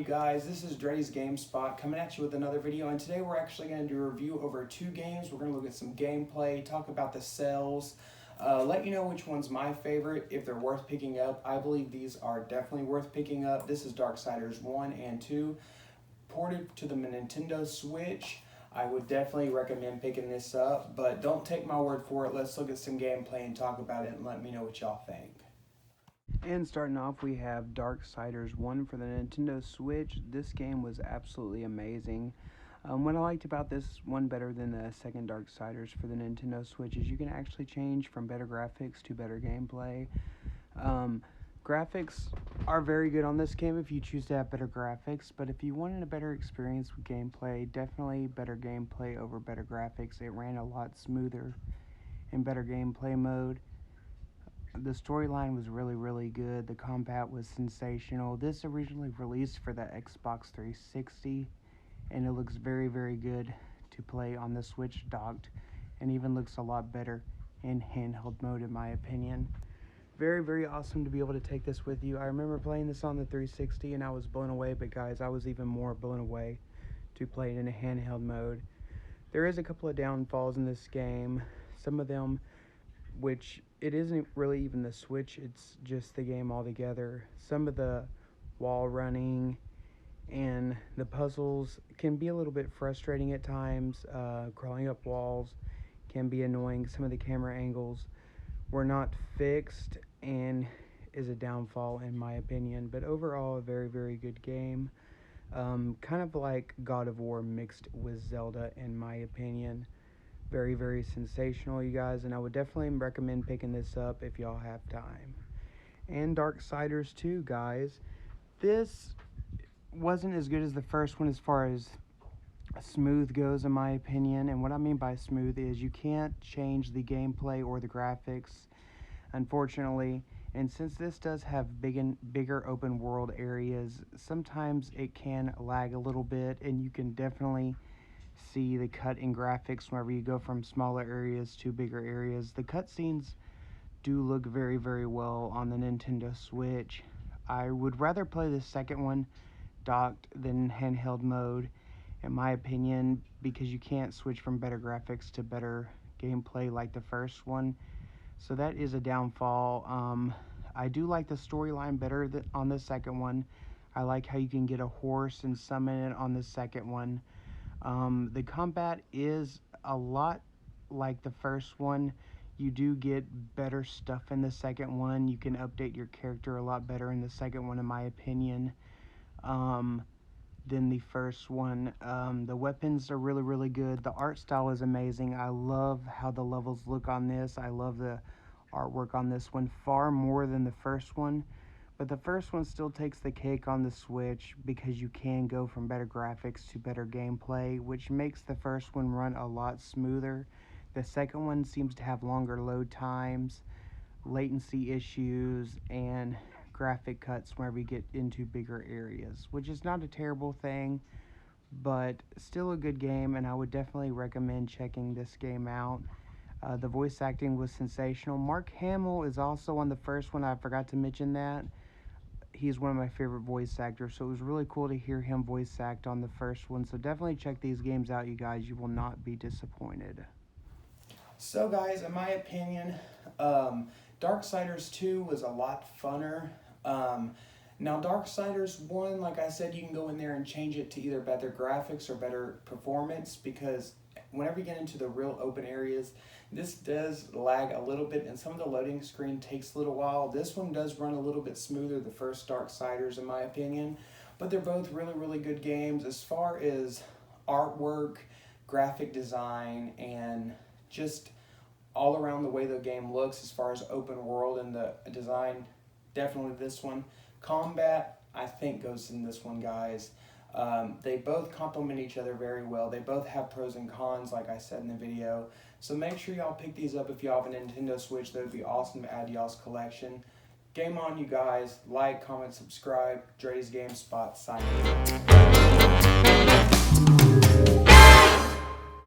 guys? This is Dre's GameSpot coming at you with another video, and today we're actually going to do a review over 2 games. We're going to look at some gameplay, talk about the sales, let you know which one's my favorite, if they're worth picking up. I believe these are definitely worth picking up. This is Darksiders 1 and 2, ported to the Nintendo Switch. I would definitely recommend picking this up, but don't take my word for it. Let's look at some gameplay and talk about it and let me know what y'all think. And starting off, we have Darksiders 1 for the Nintendo Switch. This game was absolutely amazing. What I liked about this one better than the second Darksiders for the Nintendo Switch is you can actually change from better graphics to better gameplay. Graphics are very good on this game if you choose to have better graphics, but if you wanted a better experience with gameplay, definitely better gameplay over better graphics. It ran a lot smoother in better gameplay mode. The storyline was really good. The combat was sensational. This originally released for the Xbox 360, and it looks very good to play on the Switch docked, and even looks a lot better in handheld mode in my opinion. Very awesome to be able to take this with you. I remember playing this on the 360 and I was blown away, but guys, I was even more blown away to play it in a handheld mode. There is a couple of downfalls in this game. Some of them which it isn't really even the Switch, it's just the game altogether. Some of the wall running and the puzzles can be a little bit frustrating at times. Crawling up walls can be annoying. Some of the camera angles were not fixed and is a downfall in my opinion, but overall a very good game. Kind of like God of War mixed with Zelda in my opinion. Very sensational, you guys, and I would definitely recommend picking this up if y'all have time. And Darksiders 2, guys. This wasn't as good as the first one as far as smooth goes in my opinion, and what I mean by smooth is you can't change the gameplay or the graphics, unfortunately, and since this does have bigger open world areas, sometimes it can lag a little bit, and you can definitely see the cut in graphics whenever you go from smaller areas to bigger areas. The cutscenes do look very well on the Nintendo Switch. I would rather play the second one docked than handheld mode in my opinion, because you can't switch from better graphics to better gameplay like the first one, so that is a downfall. I do like the storyline better on the second one. I like how you can get a horse and summon it on the second one. The combat is a lot like the first one. You do get better stuff in the second one. You can update your character a lot better in the second one in my opinion, than the first one. The weapons are really good. The art style is amazing. I love how the levels look on this. I love the artwork on this one far more than the first one. But the first one still takes the cake on the Switch because you can go from better graphics to better gameplay, which makes the first one run a lot smoother. The second one seems to have longer load times, latency issues, and graphic cuts whenever you get into bigger areas, which is not a terrible thing, but still a good game, and I would definitely recommend checking this game out. The voice acting was sensational. Mark Hamill is also on the first one. I forgot to mention that. He's one of my favorite voice actors, so it was really cool to hear him voice act on the first one. So definitely check these games out, you guys. You will not be disappointed. So guys, in my opinion, Darksiders 2 was a lot funner. Now Darksiders 1, like I said, you can go in there and change it to either better graphics or better performance, because whenever you get into the real open areas, this does lag a little bit and some of the loading screen takes a little while. This one does run a little bit smoother, the first Darksiders in my opinion, but they're both really good games. As far as artwork, graphic design, and just all around the way the game looks as far as open world and the design, definitely this one. Combat, I think, goes in this one, guys. They both complement each other very well. They both have pros and cons, like I said in the video. So make sure y'all pick these up if y'all have a Nintendo Switch. That would be awesome to add to y'all's collection. Game on, you guys. Like, comment, subscribe. Dre's GameSpot signing out.